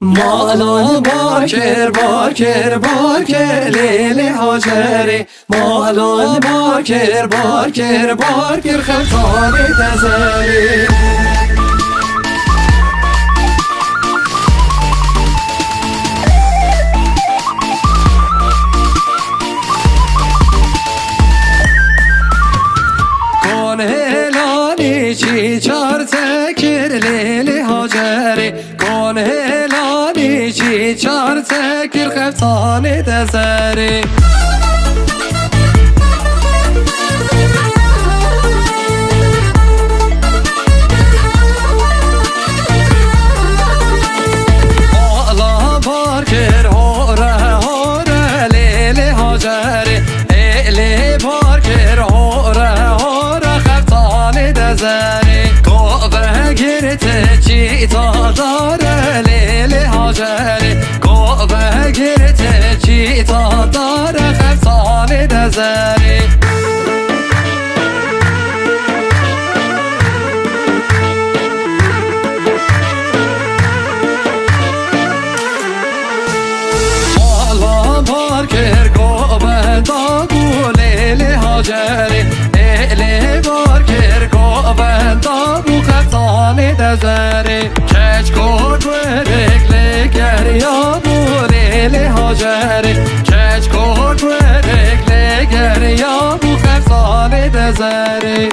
مالا باکر باکر باکر لیلی هاجری مالا باکر باکر باکر خلطانی تزاری کن هلانی چی چار تکر لیلی هاجری کن هلانی چی چار تکر خلطانی تزاری مالا باکر هوره هوره لیلی هاجری لیلی باکر هوره هوره خلطانی تزاری کوبه گرته چی تا داره لیلی هاجری کوبه گرته چی تا داره خلطانی تزاری مالا باکر کوبه داگو لیلی هاجری لیلی باکر کوبه داگو خلطانی تزاری کچ کود ورک لگر یابو لیلی هاجری کچ کود ورک لگر یابو خلطانی تزاری